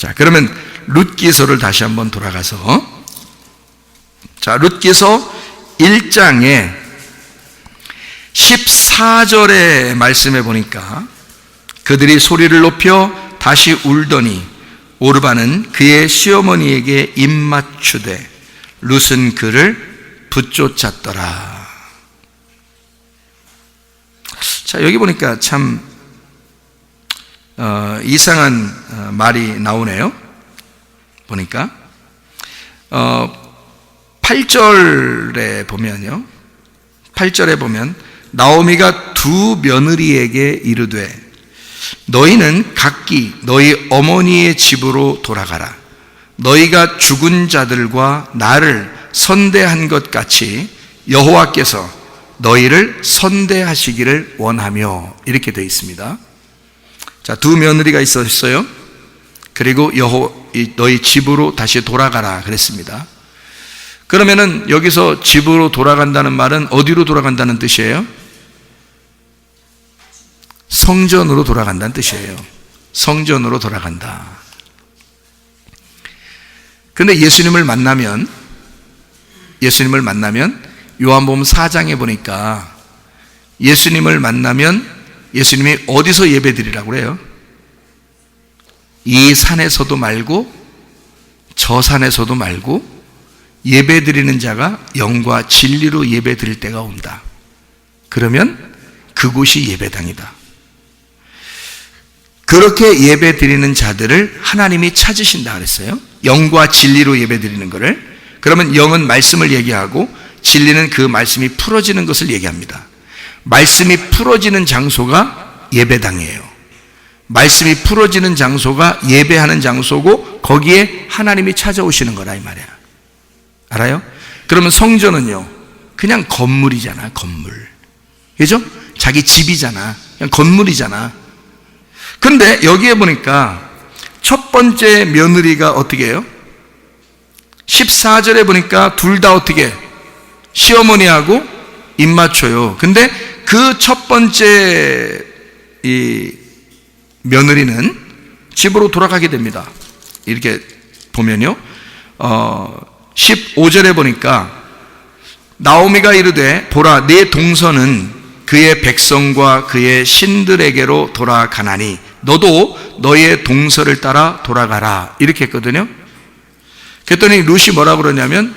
자, 그러면 룻기서를 다시 한번 돌아가서, 자, 룻기서 1장에 14절의 말씀에 보니까 그들이 소리를 높여 다시 울더니 오르바는 그의 시어머니에게 입맞추되 룻은 그를 붙쫓았더라. 자, 여기 보니까 참 이상한 말이 나오네요. 보니까 8절에 보면요, 8절에 보면 나오미가 두 며느리에게 이르되 너희는 각기 너희 어머니의 집으로 돌아가라. 너희가 죽은 자들과 나를 선대한 것 같이 여호와께서 너희를 선대하시기를 원하며, 이렇게 되어 있습니다. 자, 두 며느리가 있었어요. 그리고 너희 집으로 다시 돌아가라 그랬습니다. 그러면은 여기서 집으로 돌아간다는 말은 어디로 돌아간다는 뜻이에요? 성전으로 돌아간다는 뜻이에요. 성전으로 돌아간다. 근데 예수님을 만나면 요한복음 4장에 보니까 예수님을 만나면 예수님이 어디서 예배드리라고 그래요? 이 산에서도 말고 저 산에서도 말고 예배드리는 자가 영과 진리로 예배드릴 때가 온다. 그러면 그곳이 예배당이다. 그렇게 예배드리는 자들을 하나님이 찾으신다 그랬어요. 영과 진리로 예배드리는 것을. 그러면 영은 말씀을 얘기하고 진리는 그 말씀이 풀어지는 것을 얘기합니다. 말씀이 풀어지는 장소가 예배당이에요. 말씀이 풀어지는 장소가 예배하는 장소고 거기에 하나님이 찾아오시는 거라 이 말이야. 알아요? 그러면 성전은요, 그냥 건물이잖아. 건물. 그죠? 자기 집이잖아. 그냥 건물이잖아. 근데 여기에 보니까 첫 번째 며느리가 어떻게 해요? 14절에 보니까 둘 다 어떻게 해? 시어머니하고 입맞춰요. 근데 그 첫 번째 이 며느리는 집으로 돌아가게 됩니다. 이렇게 보면요, 15절에 보니까 나오미가 이르되 보라 네 동서는 그의 백성과 그의 신들에게로 돌아가나니 너도 너의 동서를 따라 돌아가라, 이렇게 했거든요. 그랬더니 룻이 뭐라 그러냐면,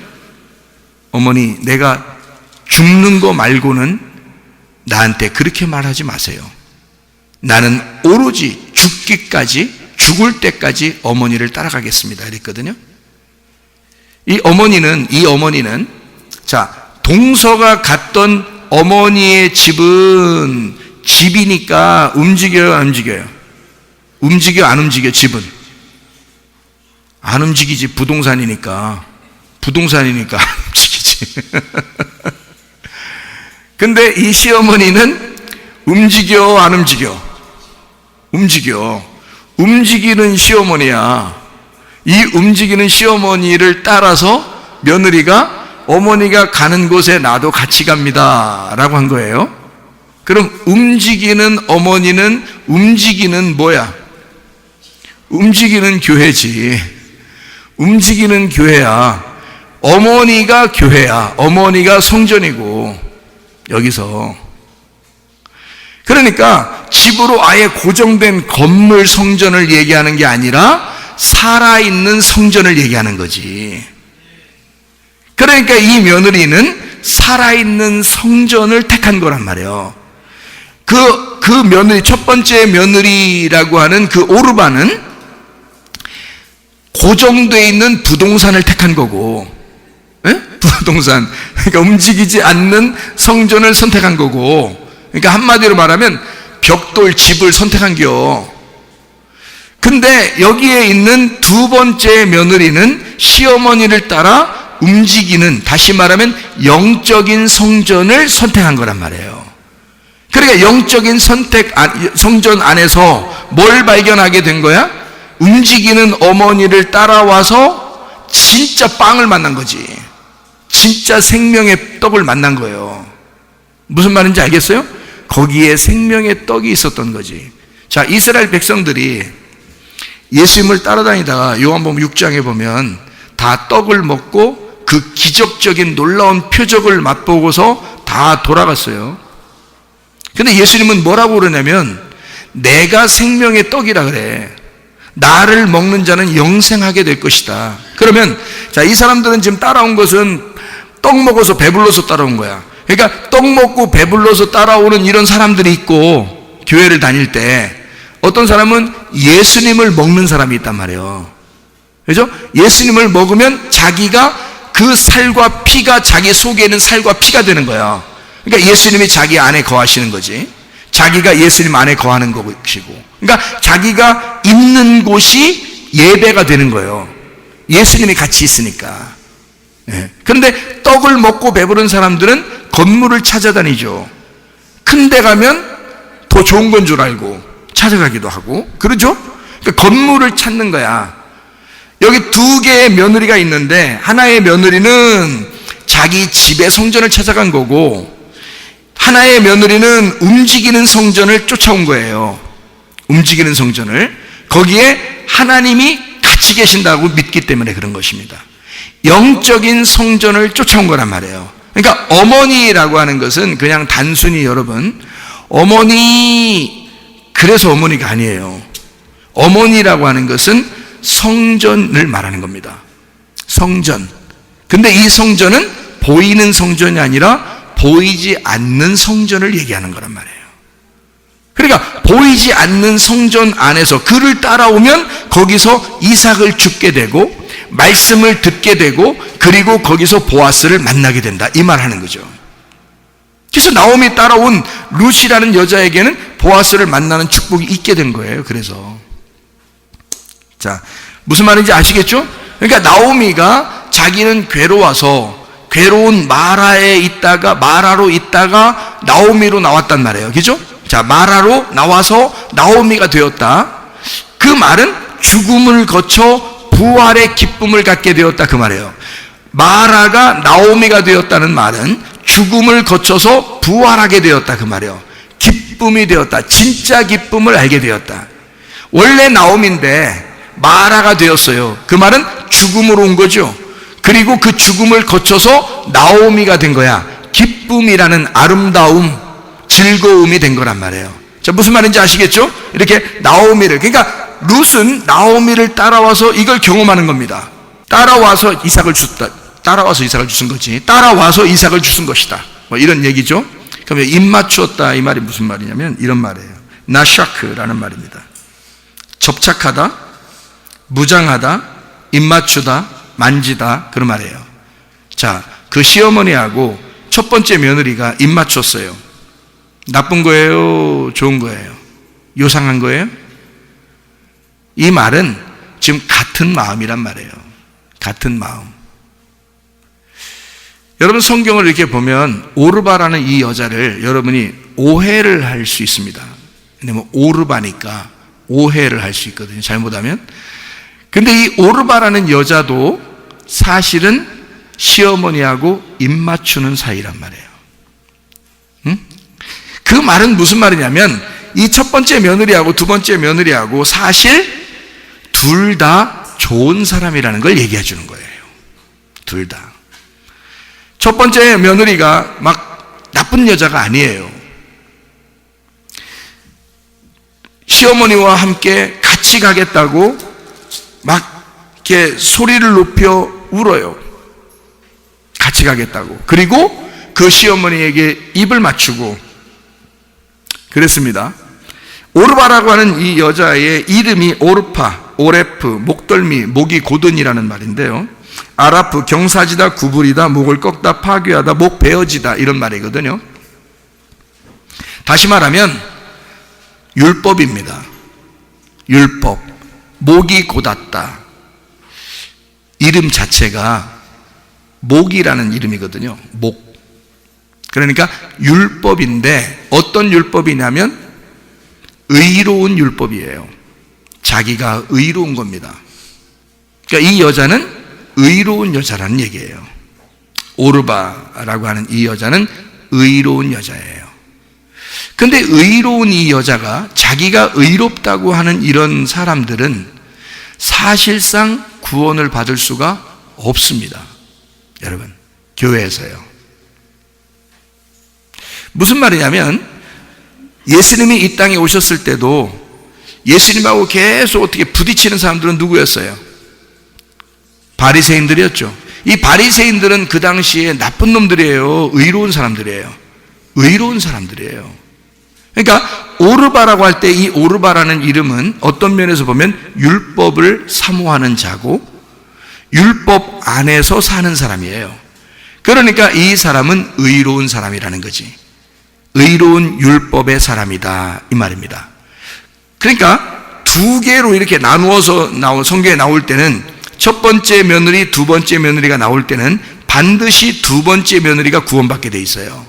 어머니 내가 죽는 거 말고는 나한테 그렇게 말하지 마세요. 나는 오로지 죽을 때까지 어머니를 따라가겠습니다, 이랬거든요. 이 어머니는 자, 동서가 갔던 어머니의 집은 집이니까 움직여요, 안 움직여요? 움직여, 안 움직여? 집은 안 움직이지. 부동산이니까 안 움직이지. 근데 이 시어머니는 움직여, 안 움직여? 움직이는 시어머니야. 이 움직이는 시어머니를 따라서 며느리가 어머니가 가는 곳에 나도 같이 갑니다 라고 한 거예요. 그럼 움직이는 어머니는 움직이는 뭐야? 움직이는 교회지. 움직이는 교회야. 어머니가 교회야. 어머니가 성전이고, 여기서. 그러니까 집으로 아예 고정된 건물 성전을 얘기하는 게 아니라 살아있는 성전을 얘기하는 거지. 그러니까 이 며느리는 살아있는 성전을 택한 거란 말이에요. 그 며느리, 첫 번째 며느리라고 하는 그 오르바는 고정되어 있는 부동산을 택한 거고, 에? 부동산, 그러니까 움직이지 않는 성전을 선택한 거고, 그러니까 한마디로 말하면 벽돌 집을 선택한겨. 근데 여기에 있는 두 번째 며느리는 시어머니를 따라 움직이는, 다시 말하면 영적인 성전을 선택한 거란 말이에요. 그러니까 영적인 성전 안에서 뭘 발견하게 된 거야? 움직이는 어머니를 따라와서 진짜 빵을 만난 거지. 진짜 생명의 떡을 만난 거예요. 무슨 말인지 알겠어요? 거기에 생명의 떡이 있었던 거지. 자, 이스라엘 백성들이 예수님을 따라다니다가 요한복음 6장에 보면 다 떡을 먹고 그 기적적인 놀라운 표적을 맛보고서 다 돌아갔어요. 근데 예수님은 뭐라고 그러냐면 내가 생명의 떡이라 그래. 나를 먹는 자는 영생하게 될 것이다. 그러면 자, 이 사람들은 지금 따라온 것은 떡 먹어서 배불러서 따라온 거야. 그러니까 떡 먹고 배불러서 따라오는 이런 사람들이 있고, 교회를 다닐 때 어떤 사람은 예수님을 먹는 사람이 있단 말이에요. 그죠? 예수님을 먹으면 자기가 그 살과 피가 자기 속에 있는 살과 피가 되는 거야. 그러니까 예수님이 자기 안에 거하시는 거지. 자기가 예수님 안에 거하는 것이고, 그러니까 자기가 있는 곳이 예배가 되는 거예요. 예수님이 같이 있으니까. 네. 그런데 떡을 먹고 배부른 사람들은 건물을 찾아다니죠. 큰 데 가면 더 좋은 건 줄 알고 찾아가기도 하고, 그러죠? 그러니까 건물을 찾는 거야. 여기 두 개의 며느리가 있는데, 하나의 며느리는 자기 집의 성전을 찾아간 거고, 하나의 며느리는 움직이는 성전을 쫓아온 거예요. 움직이는 성전을. 거기에 하나님이 같이 계신다고 믿기 때문에 그런 것입니다. 영적인 성전을 쫓아온 거란 말이에요. 그러니까 어머니라고 하는 것은 그냥 단순히 여러분, 어머니, 그래서 어머니가 아니에요. 어머니라고 하는 것은 성전을 말하는 겁니다. 성전. 근데 이 성전은 보이는 성전이 아니라 보이지 않는 성전을 얘기하는 거란 말이에요. 그러니까 보이지 않는 성전 안에서 그를 따라오면 거기서 이삭을 죽게 되고 말씀을 듣게 되고, 그리고 거기서 보아스를 만나게 된다, 이 말 하는 거죠. 그래서 나오미 따라온 룻이라는 여자에게는 보아스를 만나는 축복이 있게 된 거예요. 그래서 자, 무슨 말인지 아시겠죠? 그러니까 나오미가 자기는 괴로워서 괴로운 마라에 있다가, 마라로 있다가 나오미로 나왔단 말이에요. 그죠? 자, 마라로 나와서 나오미가 되었다. 그 말은 죽음을 거쳐 부활의 기쁨을 갖게 되었다, 그 말이에요. 마라가 나오미가 되었다는 말은 죽음을 거쳐서 부활하게 되었다, 그 말이에요. 기쁨이 되었다. 진짜 기쁨을 알게 되었다. 원래 나오미인데 마라가 되었어요. 그 말은 죽음으로 온 거죠. 그리고 그 죽음을 거쳐서 나오미가 된 거야. 기쁨이라는 아름다움, 즐거움이 된 거란 말이에요. 자, 무슨 말인지 아시겠죠? 이렇게 나오미를, 그러니까 룻은 나오미를 따라와서 이걸 경험하는 겁니다. 따라와서 이삭을 줬다. 따라와서 이삭을 주신 거지. 따라와서 이삭을 주신 것이다. 뭐 이런 얘기죠. 그러면 입 맞추었다, 이 말이 무슨 말이냐면 이런 말이에요. 나샤크라는 말입니다. 접착하다, 무장하다, 입 맞추다, 만지다, 그런 말이에요. 자, 그 시어머니하고 첫 번째 며느리가 입 맞췄어요. 나쁜 거예요? 좋은 거예요? 요상한 거예요? 이 말은 지금 같은 마음이란 말이에요. 같은 마음. 여러분, 성경을 이렇게 보면 오르바라는 이 여자를 여러분이 오해를 할 수 있습니다. 왜냐면 오르바니까 오해를 할 수 있거든요, 잘못하면. 근데 이 오르바라는 여자도 사실은 시어머니하고 입 맞추는 사이란 말이에요. 응? 그 말은 무슨 말이냐면 이 첫 번째 며느리하고 두 번째 며느리하고 사실 둘 다 좋은 사람이라는 걸 얘기해 주는 거예요. 둘 다. 첫 번째 며느리가 막 나쁜 여자가 아니에요. 시어머니와 함께 같이 가겠다고 막 이렇게 소리를 높여 울어요. 같이 가겠다고. 그리고 그 시어머니에게 입을 맞추고 그랬습니다. 오르바라고 하는 이 여자의 이름이 오르파, 오레프, 목덜미, 목이 고든이라는 말인데요. 아라프, 경사지다, 구부리다, 목을 꺾다, 파괴하다, 목 베어지다, 이런 말이거든요. 다시 말하면 율법입니다. 율법. 목이 곧았다. 이름 자체가 목이라는 이름이거든요. 목. 그러니까 율법인데 어떤 율법이냐면 의로운 율법이에요. 자기가 의로운 겁니다. 그러니까 이 여자는 의로운 여자라는 얘기예요. 오르바라고 하는 이 여자는 의로운 여자예요. 근데 의로운 이 여자가 자기가 의롭다고 하는 이런 사람들은 사실상 구원을 받을 수가 없습니다. 여러분, 교회에서요. 무슨 말이냐면 예수님이 이 땅에 오셨을 때도 예수님하고 계속 어떻게 부딪히는 사람들은 누구였어요? 바리새인들이었죠. 이 바리새인들은 그 당시에 나쁜 놈들이에요. 의로운 사람들이에요. 의로운 사람들이에요. 그러니까 오르바라고 할 때 이 오르바라는 이름은 어떤 면에서 보면 율법을 사모하는 자고 율법 안에서 사는 사람이에요. 그러니까 이 사람은 의로운 사람이라는 거지. 의로운 율법의 사람이다 이 말입니다. 그러니까 두 개로 이렇게 나누어서 성경에 나올 때는 첫 번째 며느리, 두 번째 며느리가 나올 때는 반드시 두 번째 며느리가 구원받게 돼 있어요.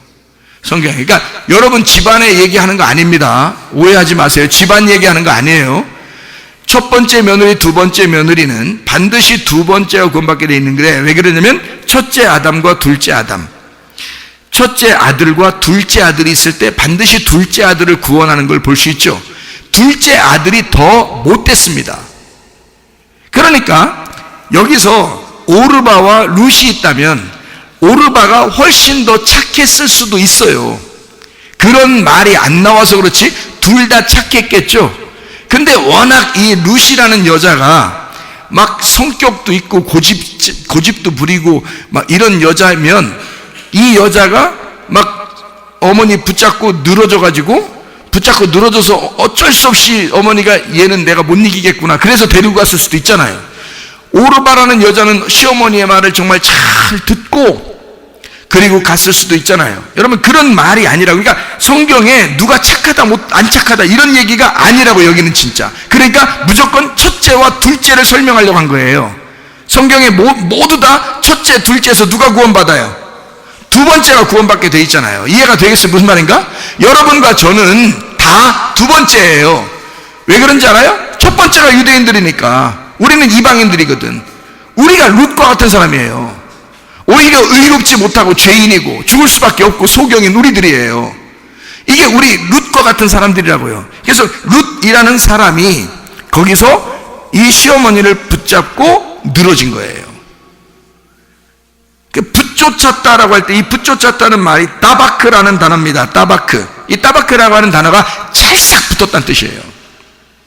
성경에. 그러니까 여러분 집안에 얘기하는 거 아닙니다. 오해하지 마세요. 집안 얘기하는 거 아니에요. 첫 번째 며느리, 두 번째 며느리는 반드시 두 번째가 구원받게 돼 있는 거예요. 왜 그러냐면 첫째 아담과 둘째 아담, 첫째 아들과 둘째 아들이 있을 때 반드시 둘째 아들을 구원하는 걸 볼 수 있죠. 둘째 아들이 더 못됐습니다. 그러니까 여기서 오르바와 룻이 있다면 오르바가 훨씬 더 착했을 수도 있어요. 그런 말이 안 나와서 그렇지 둘 다 착했겠죠. 근데 워낙 이 룻이라는 여자가 막 성격도 있고 고집도 부리고 막 이런 여자면 이 여자가 막 어머니 붙잡고 늘어져서 어쩔 수 없이 어머니가 얘는 내가 못 이기겠구나 그래서 데리고 갔을 수도 있잖아요. 오르바라는 여자는 시어머니의 말을 정말 잘 듣고 그리고 갔을 수도 있잖아요. 여러분 그런 말이 아니라고. 그러니까 성경에 누가 착하다 안 착하다 이런 얘기가 아니라고 여기는 진짜. 그러니까 무조건 첫째와 둘째를 설명하려고 한 거예요. 성경에 모두 다 첫째, 둘째에서 누가 구원받아요? 두 번째가 구원받게 돼 있잖아요. 이해가 되겠어요? 무슨 말인가? 여러분과 저는 다 두 번째예요. 왜 그런지 알아요? 첫 번째가 유대인들이니까 우리는 이방인들이거든. 우리가 룻과 같은 사람이에요. 오히려 의롭지 못하고 죄인이고 죽을 수밖에 없고 소경인 우리들이에요. 이게 우리 룻과 같은 사람들이라고요. 그래서 룻이라는 사람이 거기서 이 시어머니를 붙잡고 늘어진 거예요. 붙쫓았다라고 할 때 이 붙쫓았다는 말이 따바크라는 단어입니다. 따바크. 이 따바크라고 하는 단어가 찰싹 붙었다는 뜻이에요.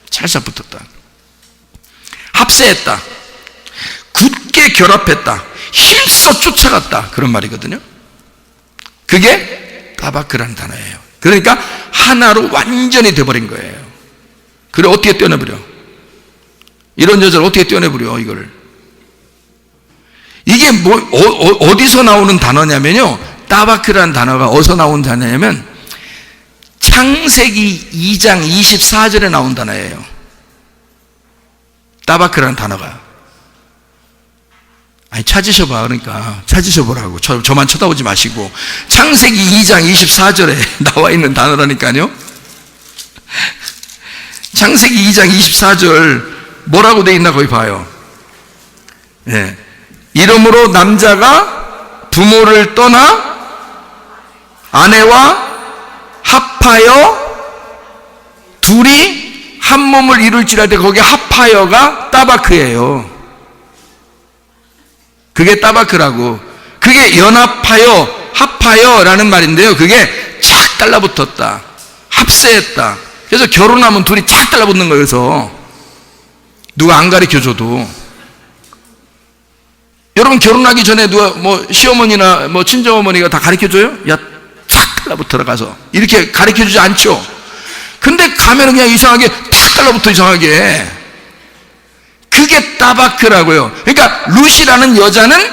찰싹 붙었다. 합세했다. 굳게 결합했다. 힘써 쫓아갔다. 그런 말이거든요. 그게 따바크라는 단어예요. 그러니까 하나로 완전히 돼버린 거예요. 그래 어떻게 떼어내버려? 이런 여자를 어떻게 떼어내버려 이거를? 이게 어디서 나오는 단어냐면요. 따바크라는 단어가 어디서 나온 단어냐면 창세기 2장 24절에 나온 단어예요. 따바크라는 단어가. 아니 찾으셔봐. 그러니까 찾으셔보라고. 저만 쳐다보지 마시고 창세기 2장 24절에 나와 있는 단어라니까요. 창세기 2장 24절 뭐라고 돼 있나 거기 봐요. 예. 이러므로 남자가 부모를 떠나 아내와 합하여 둘이 한 몸을 이룰지라도 거기 합하여가 따바크예요. 그게 따바크라고. 그게 연합하여 합하여라는 말인데요. 그게 착 달라붙었다. 합세했다. 그래서 결혼하면 둘이 착 달라붙는 거예요. 그래서 누가 안 가르쳐줘도. 여러분 결혼하기 전에 누가 시어머니나 친정어머니가 다 가르쳐줘요? 야, 착 달라붙어라 가서. 이렇게 가르쳐주지 않죠. 근데 가면 그냥 이상하게 탁 달라붙어 이상하게. 그게 따바크라고요. 그러니까 룻이라는 여자는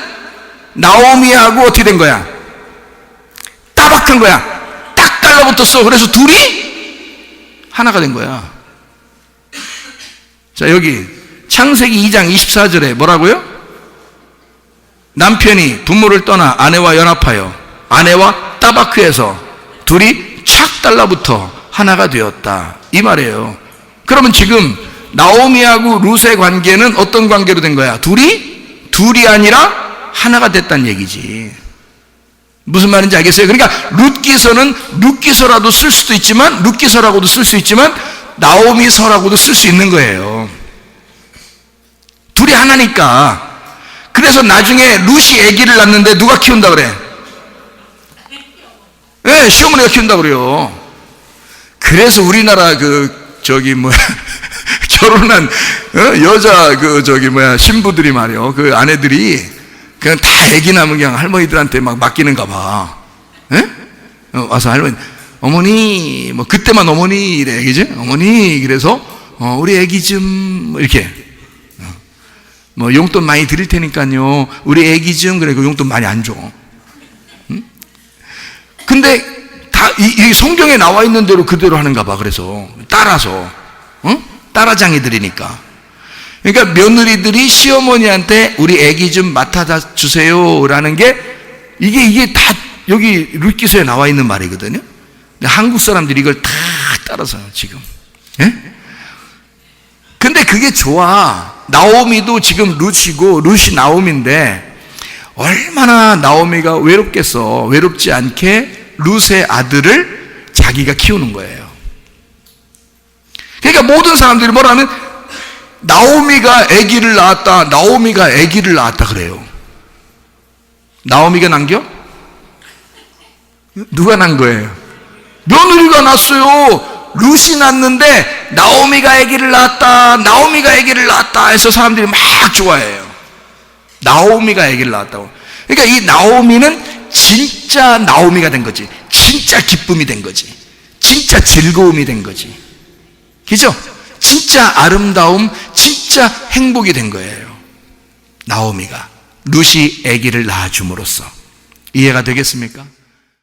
나오미하고 어떻게 된 거야? 따박한 거야. 딱 달라붙었어. 그래서 둘이 하나가 된 거야. 자, 여기 창세기 2장 24절에 뭐라고요? 남편이 부모를 떠나 아내와 연합하여 아내와 따바크에서 둘이 착 달라붙어 하나가 되었다. 이 말이에요. 그러면 지금 나오미하고 룻의 관계는 어떤 관계로 된 거야? 둘이 아니라 하나가 됐다는 얘기지. 무슨 말인지 알겠어요? 그러니까 룻기서는 룻기서라도 쓸 수도 있지만 룻기서라고도 쓸 수 있지만 나오미서라고도 쓸 수 있는 거예요. 둘이 하나니까. 그래서 나중에 룻이 아기를 낳는데 누가 키운다 그래? 네, 시어머니가 키운다 그래요. 그래서 우리나라 결혼한 여자 신부들이 말이요, 그 아내들이 그냥 다 아기 낳으면 그냥 할머니들한테 막 맡기는가 봐. 예? 와서 할머니, 어머니, 뭐 그때만 어머니 이래, 그지? 어머니, 그래서 우리 아기 좀 이렇게 뭐 용돈 많이 드릴 테니까요, 우리 아기 좀, 그래. 그 용돈 많이 안 줘. 응? 근데 다 이 성경에 나와 있는 대로 그대로 하는가 봐. 그래서 따라서 따라장이들이니까. 그러니까 며느리들이 시어머니한테 우리 아기 좀 맡아다 주세요라는 게 이게 다 여기 룻기서에 나와 있는 말이거든요. 근데 한국 사람들이 이걸 다 따라서 지금. 예? 근데 그게 좋아. 나오미도 지금 룻이고 룻이 나오미인데 얼마나 나오미가 외롭겠어. 외롭지 않게 룻의 아들을 자기가 키우는 거예요. 그러니까 모든 사람들이 뭐라 하면 나오미가 아기를 낳았다, 나오미가 아기를 낳았다 그래요. 나오미가 난겨? 누가 난 거예요? 며느리가 낳았어요. 룻이 낳았는데 나오미가 아기를 낳았다, 나오미가 아기를 낳았다 해서 사람들이 막 좋아해요. 나오미가 아기를 낳았다고. 그러니까 이 나오미는 진짜 나오미가 된 거지. 진짜 기쁨이 된 거지. 진짜 즐거움이 된 거지. 그죠? 진짜 아름다움, 진짜 행복이 된 거예요. 나오미가 룻이 아기를 낳아줌으로써. 이해가 되겠습니까?